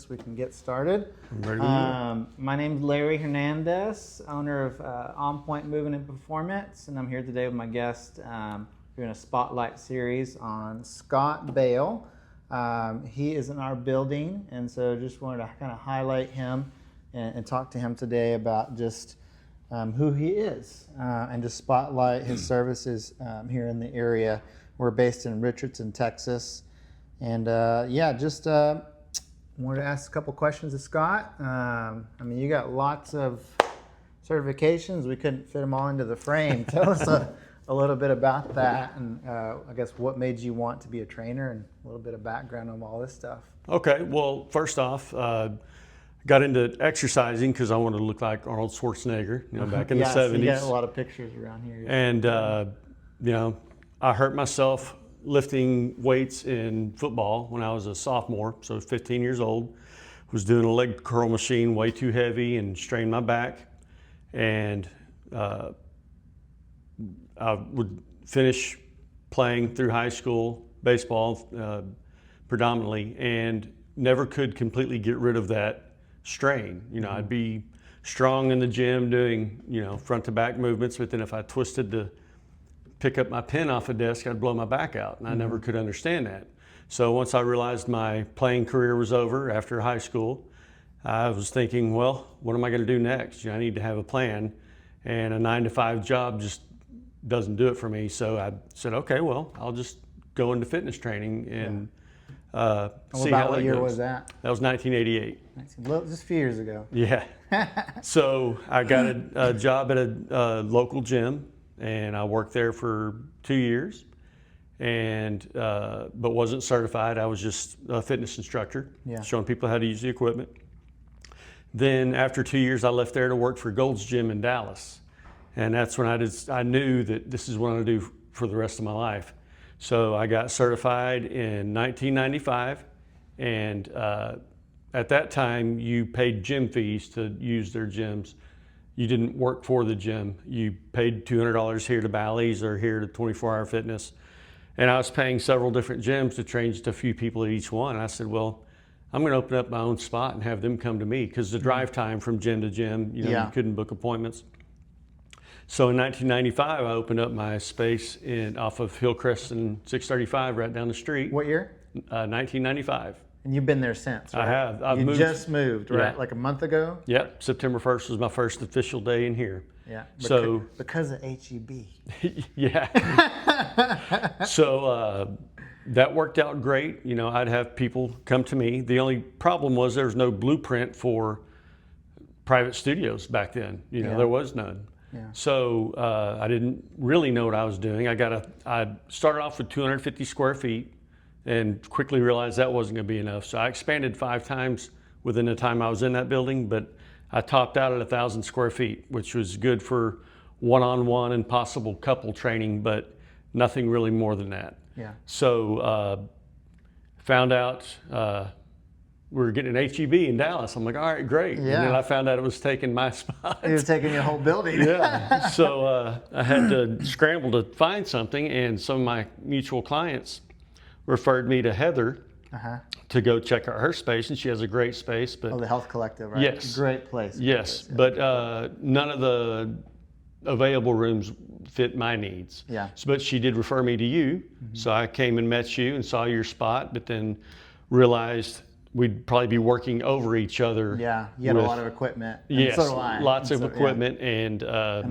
we can get started. I'm ready when you are. My name's Larry Hernandez, owner of On Point Movement and Performance, and I'm here today with my guest doing a spotlight series on Scott Bale. He is in our building, and so just wanted to kind of highlight him and talk to him today about just who he is and just spotlight his services here in the area. We're based in Richardson, Texas. And just wanted to ask a couple questions of Scott. You got lots of certifications. We couldn't fit them all into the frame. Tell us a little bit about that, and I guess what made you want to be a trainer, and a little bit of background on all this stuff. Okay, well, first off, got into exercising because I wanted to look like Arnold Schwarzenegger, back in the 70s. So you got a lot of pictures around here. And, I hurt myself lifting weights in football when I was a sophomore, so 15 years old. Was doing a leg curl machine way too heavy and strained my back. And I would finish playing through high school baseball predominantly, and never could completely get rid of that strain. I'd be strong in the gym doing front to back movements, but then if I twisted to pick up my pen off a desk, I'd blow my back out, and I never could understand that. So once I realized my playing career was over after high school, I was thinking, well, what am I going to do next? I need to have a plan, and a 9-to-5 job just doesn't do it for me. So I said, okay, well, I'll just go into fitness training and see how what that year goes. was that? That was 1988. Just a few years ago. Yeah. So I got a job at a local gym, and I worked there for 2 years, and but wasn't certified. I was just a fitness instructor, showing people how to use the equipment. Then after 2 years, I left there to work for Gold's Gym in Dallas, and that's when I knew that this is what I'm going to do for the rest of my life. So I got certified in 1995, and at that time, you paid gym fees to use their gyms. You didn't work for the gym. You paid $200 here to Bally's or here to 24 Hour Fitness. And I was paying several different gyms to train just a few people at each one. And I said, well, I'm going to open up my own spot and have them come to me, because the drive time from gym to gym, you couldn't book appointments. So in 1995, I opened up my space off of Hillcrest and 635 right down the street. What year? 1995. And you've been there since, right? I have. I've you moved. Just moved, right? Yeah. Like a month ago? Yep. September 1st was my first official day in here. Yeah. Because of HEB. Yeah. So that worked out great. I'd have people come to me. The only problem was there was no blueprint for private studios back then. There was none. Yeah. So I didn't really know what I was doing. I started off with 250 square feet and quickly realized that wasn't going to be enough. So I expanded 5 times within the time I was in that building, but I topped out at 1,000 square feet, which was good for one-on-one and possible couple training, but nothing really more than that. Yeah. So found out we were getting an HEB in Dallas. I'm like, all right, great. Yeah. And then I found out it was taking my spot. It was taking your whole building. Yeah. So I had to scramble to find something, and some of my mutual clients referred me to Heather to go check out her space, and she has a great space. But the Health Collective, right? Yes. Great place. Yes, Great place, but none of the available rooms fit my needs. Yeah. But she did refer me to you, so I came and met you and saw your spot, but then realized we'd probably be working over each other. Yeah, you had a lot of equipment. And yes, so do I. lots of equipment. Yeah. And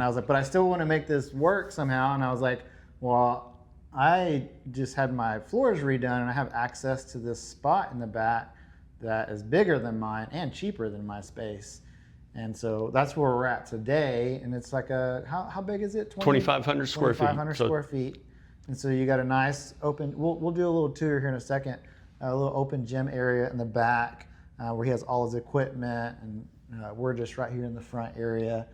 I was like, but I still want to make this work somehow. And I was like, well, I just had my floors redone, and I have access to this spot in the back that is bigger than mine and cheaper than my space. And so that's where we're at today. And it's like how big is it? 2,500 square feet. 2,500 square feet. And so you got a nice open, we'll do a little tour here in a second, a little open gym area in the back where he has all his equipment, and we're just right here in the front area.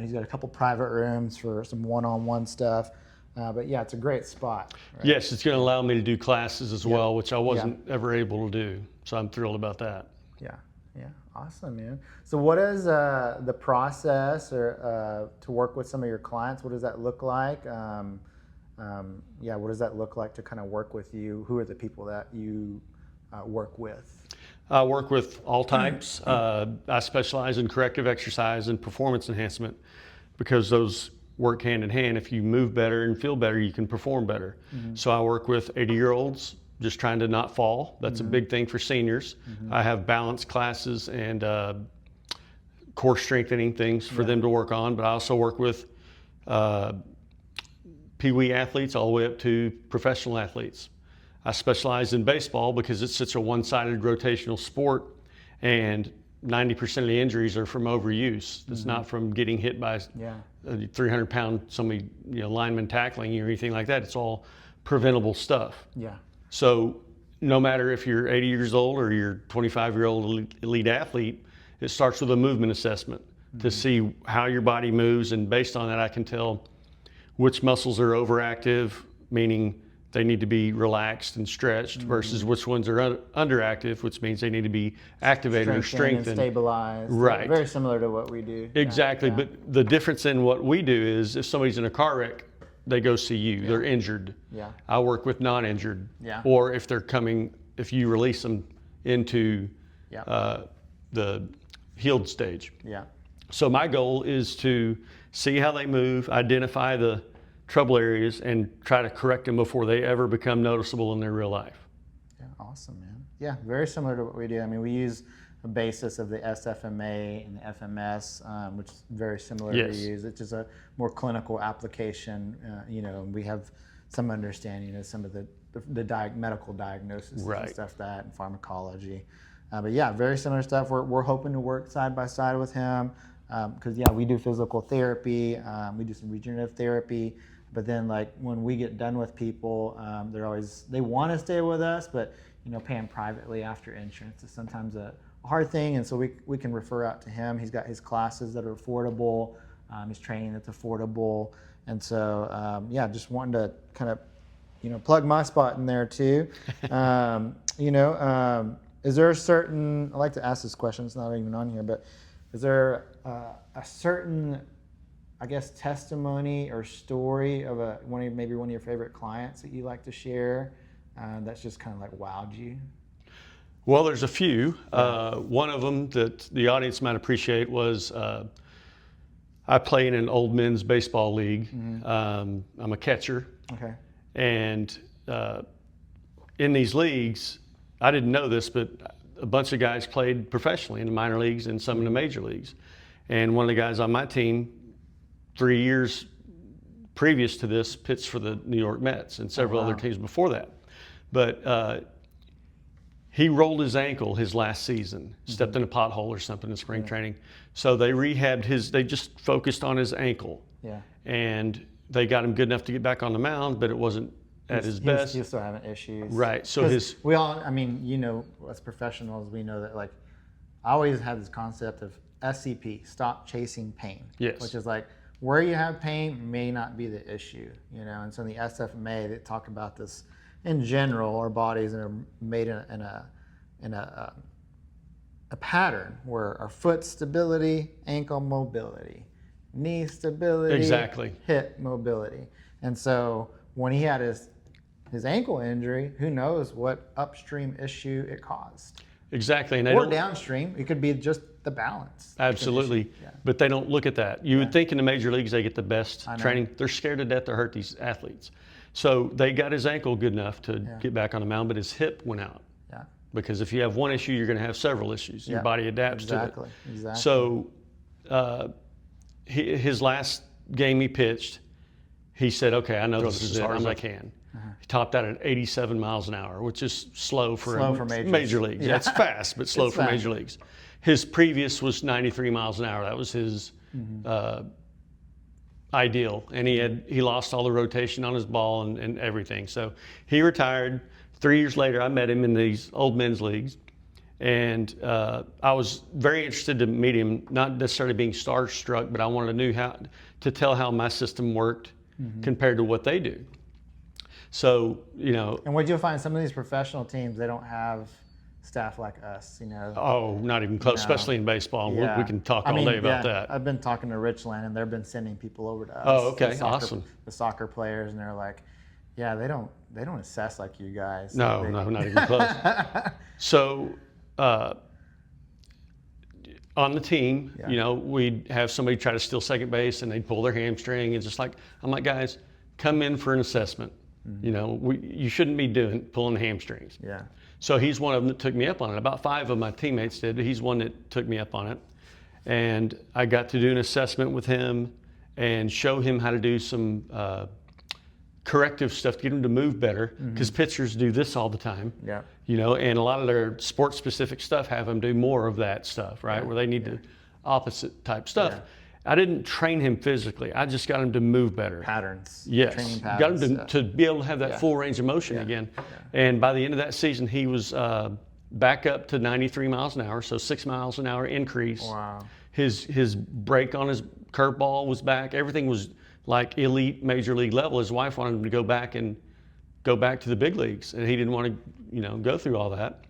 He's got a couple private rooms for some one-on-one stuff. But yeah, it's a great spot. Right? Yes, it's going to allow me to do classes as well, which I wasn't ever able to do. So I'm thrilled about that. Yeah, awesome, man. So what is the process or to work with some of your clients? What does that look like? What does that look like to kind of work with you? Who are the people that you work with? I work with all types. I specialize in corrective exercise and performance enhancement because those work hand in hand. If you move better and feel better, you can perform better. So I work with 80-year-olds just trying to not fall. That's a big thing for seniors. I have balance classes and core strengthening things for them to work on, but I also work with Pee-wee athletes all the way up to professional athletes. I specialize in baseball because it's such a one-sided rotational sport, and 90% of the injuries are from overuse. It's not from getting hit by a 300-pound somebody, lineman tackling you or anything like that. It's all preventable stuff. Yeah. So no matter if you're 80 years old or you're 25-year-old elite athlete, it starts with a movement assessment to see how your body moves, and based on that, I can tell which muscles are overactive, meaning they need to be relaxed and stretched, versus which ones are underactive, which means they need to be activated or strengthened. And stabilized. Right. Very similar to what we do. Exactly, Yeah. but the difference in what we do is if somebody's in a car wreck, they go see you. They're injured. Yeah. I work with non-injured. Yeah. Or if if you release them into the healed stage. Yeah. So my goal is to see how they move, identify the trouble areas, and try to correct them before they ever become noticeable in their real life. Yeah, awesome, man. Yeah, very similar to what we do. I mean, we use a basis of the SFMA and the FMS, which is very similar to use. It's just a more clinical application. We have some understanding of some of the medical diagnosis and stuff and pharmacology. But yeah, very similar stuff. We're hoping to work side by side with him because we do physical therapy, we do some regenerative therapy. But then, like when we get done with people, they want to stay with us, but paying privately after insurance is sometimes a hard thing, and so we can refer out to him. He's got his classes that are affordable, his training that's affordable, and so just wanting to kind of plug my spot in there too. Is there a certain, I like to ask this question, it's not even on here, but is there a certain, I guess, testimony or story of maybe one of your favorite clients that you like to share that's just kind of like wowed you? Well, there's a few. One of them that the audience might appreciate was I play in an old men's baseball league. I'm a catcher. Okay. And in these leagues, I didn't know this, but a bunch of guys played professionally in the minor leagues and some in the major leagues. And one of the guys on my team, 3 years previous to this, pitched for the New York Mets and several other teams before that. But he rolled his ankle his last season, stepped in a pothole or something in spring training. So they rehabbed they just focused on his ankle. Yeah. And they got him good enough to get back on the mound, but it wasn't at his best. He was still having issues. Right. So we all, as professionals, we know that, like, I always had this concept of SCP, stop chasing pain. Yes. Which is like, where you have pain may not be the issue, and so in the SFMA, they talk about this in general. Our bodies are made in a pattern where our foot stability, ankle mobility, knee stability, exactly, hip mobility. And so when he had his ankle injury, who knows what upstream issue it caused. Exactly. And or downstream, it could be just the balance. Absolutely. Yeah. But they don't look at that. You would think in the major leagues they get the best training. They're scared to death to hurt these athletes. So they got his ankle good enough to get back on the mound, but his hip went out. Yeah. Because if you have one issue, you're going to have several issues. Your body adapts to it. Exactly. So his last game he pitched, he said, okay, I know this is it. I'm going to can. He topped out at 87 miles an hour, which is slow for major leagues. Yeah. It's fast, but slow for major leagues. His previous was 93 miles an hour. That was his ideal. And he lost all the rotation on his ball and everything. So he retired. 3 years later, I met him in these old men's leagues. And I was very interested to meet him, not necessarily being starstruck, but I wanted to know to tell how my system worked compared to what they do. So, And what you'll find, some of these professional teams, they don't have staff like us, Oh, not even close, especially in baseball. Yeah. We can talk all day about that. I've been talking to Richardson, and they've been sending people over to us. Oh, okay, awesome. The soccer players, and they're like, yeah, they don't assess like you guys. No, not even close. So on the team, Yeah. we'd have somebody try to steal second base and they'd pull their hamstring, and just like, I'm like, guys, come in for an assessment. You shouldn't be pulling hamstrings. Yeah. So he's one of them that took me up on it. About 5 of my teammates did, but he's one that took me up on it. And I got to do an assessment with him and show him how to do some corrective stuff to get him to move better, because pitchers do this all the time. Yeah. And a lot of their sports specific stuff have them do more of that stuff, right? Yeah. Where they need the opposite type stuff. Yeah. I didn't train him physically. I just got him to move better. Patterns. Yes. Training Got patterns. him to be able to have that full range of motion again. Yeah. And by the end of that season, he was back up to 93 miles an hour, so 6 miles an hour increase. Wow. His break on his curveball was back. Everything was like elite major league level. His wife wanted him to go back to the big leagues, and he didn't want to, go through all that.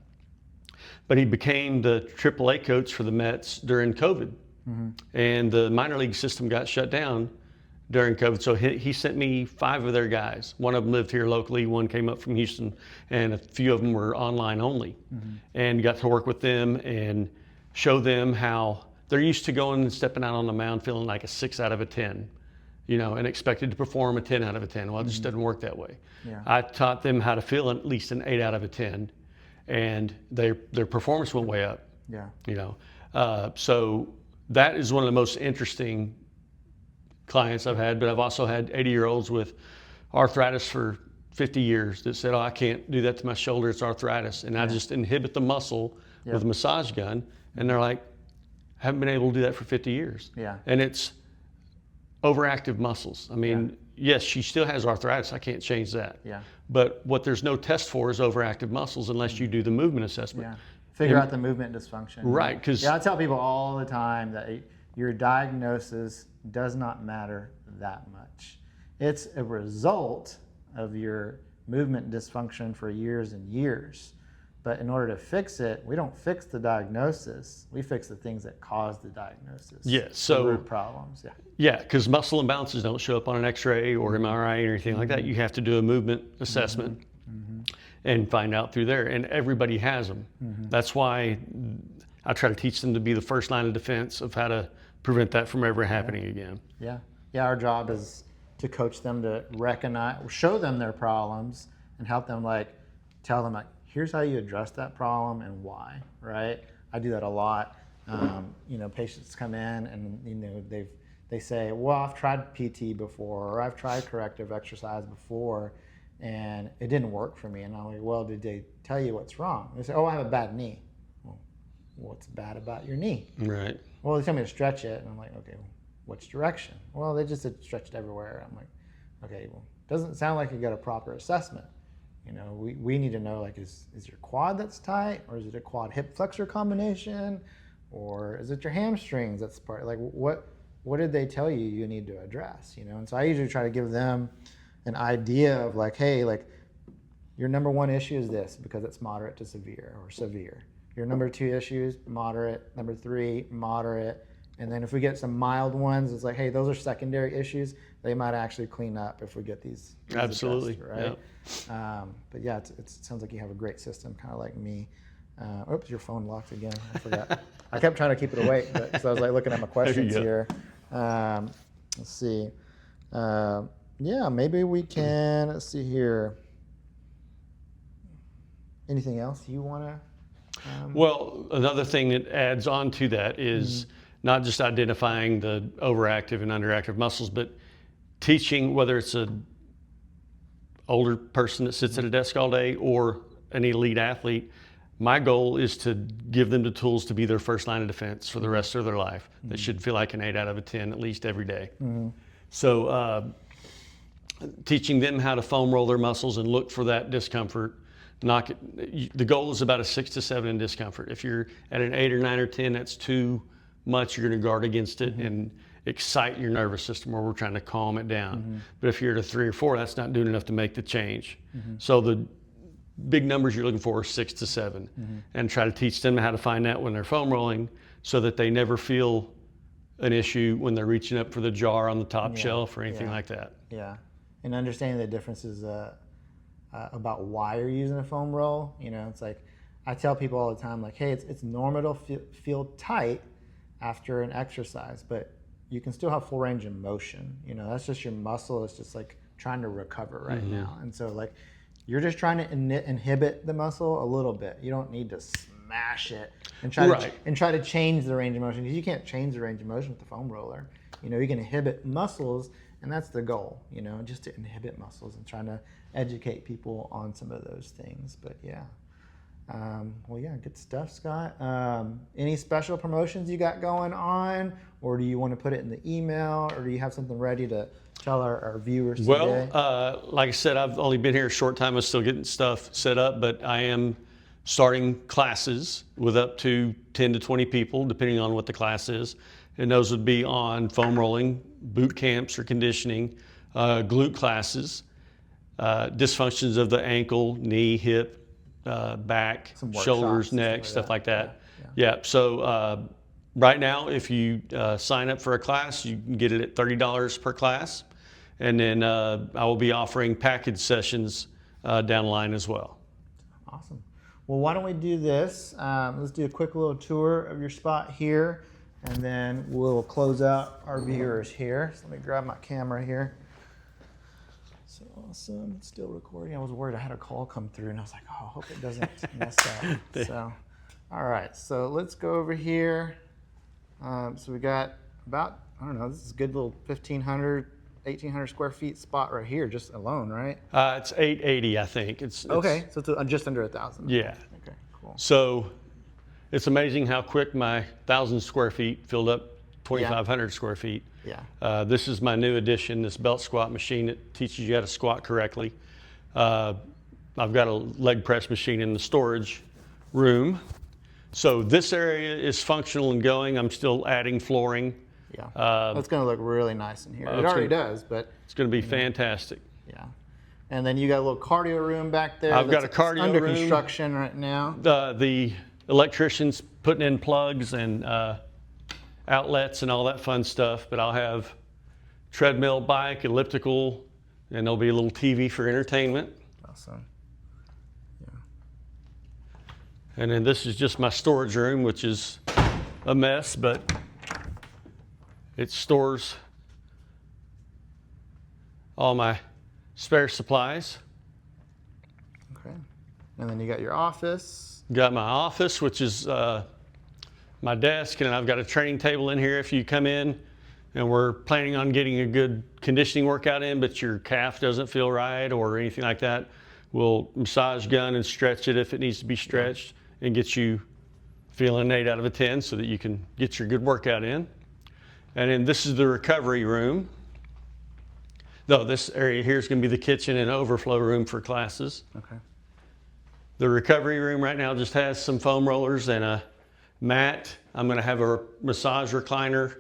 But he became the AAA coach for the Mets during COVID, and the minor league system got shut down during COVID. So he sent me 5 of their guys. One of them lived here locally, one came up from Houston, and a few of them were online only, and got to work with them and show them how they're used to going and stepping out on the mound feeling like a 6 out of a 10. And expected to perform a 10 out of a 10. Well, it just doesn't work that way. Yeah. I taught them how to feel at least an 8 out of a 10, and their performance went way up. Yeah. So that is one of the most interesting clients I've had, but I've also had 80-year-olds with arthritis for 50 years that said, I can't do that to my shoulder, it's arthritis. And I just inhibit the muscle with a massage gun, and they're like, haven't been able to do that for 50 years. Yeah. And it's overactive muscles. I mean, yes, she still has arthritis. I can't change that. Yeah. But what there's no test for is overactive muscles unless you do the movement assessment. Yeah. Figure out the movement dysfunction. Right. Because I tell people all the time that your diagnosis does not matter that much. It's a result of your movement dysfunction for years and years. But in order to fix it, we don't fix the diagnosis. We fix the things that cause the diagnosis. Yeah, the root problems. Yeah. Yeah, because muscle imbalances don't show up on an X-ray or MRI or anything like that. You have to do a movement assessment and find out through there. And everybody has them. That's why I try to teach them to be the first line of defense of how to prevent that from ever happening again. Yeah. Yeah, our job is to coach them to recognize, show them their problems and help them tell them here's how you address that problem and why, right? I do that a lot. Patients come in and they say, well, I've tried PT before, or I've tried corrective exercise before, and it didn't work for me. And I'm like, well, did they tell you what's wrong? They say, I have a bad knee. Well, what's bad about your knee? Right. Well, they tell me to stretch it, and I'm like, okay, well, which direction? Well, they just said stretch it everywhere. I'm like, okay, well, doesn't sound like you got a proper assessment. We need to know, is your quad that's tight, or is it a quad hip flexor combination, or is it your hamstrings that's part? What did they tell you need to address? And so I usually try to give them an idea of hey, your number 1 issue is this because it's moderate to severe or severe. Your number 2 issue is moderate. Number 3, moderate. And then if we get some mild ones, it's hey, those are secondary issues. They might actually clean up if we get these Absolutely, addressed, right? But yeah, it sounds like you have a great system, kind of like me. Oops, your phone locked again. I forgot. I kept trying to keep it awake, so I was looking at my questions here. Let's see. Maybe we can. Let's see here. Anything else you want to? Well, another thing that adds on to that is not just identifying the overactive and underactive muscles, but teaching, whether it's an older person that sits at a desk all day or an elite athlete. My goal is to give them the tools to be their first line of defense for the rest of their life. They should feel like an 8 out of a 10 at least every day. So teaching them how to foam roll their muscles and look for that discomfort. The goal is about a 6 to 7 in discomfort. If you're at an 8 or 9 or 10, that's too much. You're going to guard against it and excite your nervous system, where we're trying to calm it down. But if you're at a 3 or 4, that's not doing enough to make the change. So the big numbers you're looking for are 6 to 7, and try to teach them how to find that when they're foam rolling, so that they never feel an issue when they're reaching up for the jar on the top shelf or anything like that. Yeah, and understanding the differences about why you're using a foam roll. It's I tell people all the time, like, hey, it's normal to feel tight after an exercise, but you can still have full range of motion. You know, that's just your muscle is just like trying to recover right now. And so like, you're just trying to inhibit the muscle a little bit. You don't need to smash it and try to change the range of motion, because you can't change the range of motion with the foam roller. You know, you can inhibit muscles, and that's the goal, you know, just to inhibit muscles and trying to educate people on some of those things. But yeah. Well, yeah, good stuff, Scott. Any special promotions you got going on, or do you want to put it in the email, or do you have something ready to tell our viewers today? Well, like I said, I've only been here a short time. I'm still getting stuff set up, but I am starting classes with up to 10 to 20 people, depending on what the class is. And those would be on foam rolling, boot camps or conditioning, glute classes, dysfunctions of the ankle, knee, hip, back, shoulders, neck, stuff like that. Yeah. So right now, if you sign up for a class, you can get it at $30 per class. And then I will be offering package sessions down the line as well. Awesome. Well, why don't we do this? Let's do a quick little tour of your spot here, and then we'll close out our viewers here. So let me grab my camera here. So awesome, it's still recording. I was worried I had a call come through, and I was like, oh, I hope it doesn't mess up. So, all right, so let's go over here. So we got about, I don't know, this is a good little 1,500, 1,800 square feet spot right here, just alone, right? It's 880, I think. Okay, so it's just under 1,000. Yeah. Okay, cool. So it's amazing how quick my 1,000 square feet filled up 2,500 square feet. Yeah. This is my new addition, this belt squat machine that teaches you how to squat correctly. I've got a leg press machine in the storage room. So this area is functional and going. I'm still adding flooring. Yeah. It's going to look really nice in here. It already does, but it's going to be fantastic. Yeah. And then you got a little cardio room back there. I've got a cardio under room. Construction right now. The electrician's putting in plugs and outlets and all that fun stuff, but I'll have treadmill, bike, elliptical, and there'll be a little TV for entertainment. Awesome. Yeah. And then this is just my storage room, which is a mess, but it stores all my spare supplies. Okay. And then you got your office. Got my office, which is my desk, and I've got a training table in here if you come in and we're planning on getting a good conditioning workout in, but your calf doesn't feel right or anything like that. We'll massage gun and stretch it if it needs to be stretched and get you feeling 8 out of 10 so that you can get your good workout in. And then this is the recovery room. Though this area here is going to be the kitchen and overflow room for classes. Okay. The recovery room right now just has some foam rollers and a mat. I'm going to have a massage recliner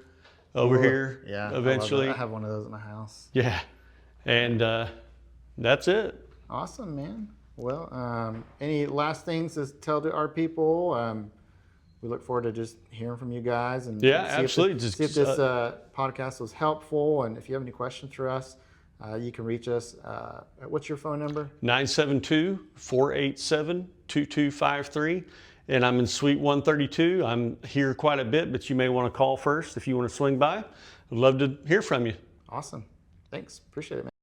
over here eventually. I have one of those in my house. Yeah. And that's it. Awesome, man. Well, any last things to tell to our people? We look forward to just hearing from you guys and absolutely. See if this podcast was helpful. And if you have any questions for us, you can reach us. What's your phone number? 972-487-2253. And I'm in Suite 132. I'm here quite a bit, but you may want to call first if you want to swing by. I'd love to hear from you. Awesome. Thanks. Appreciate it, man.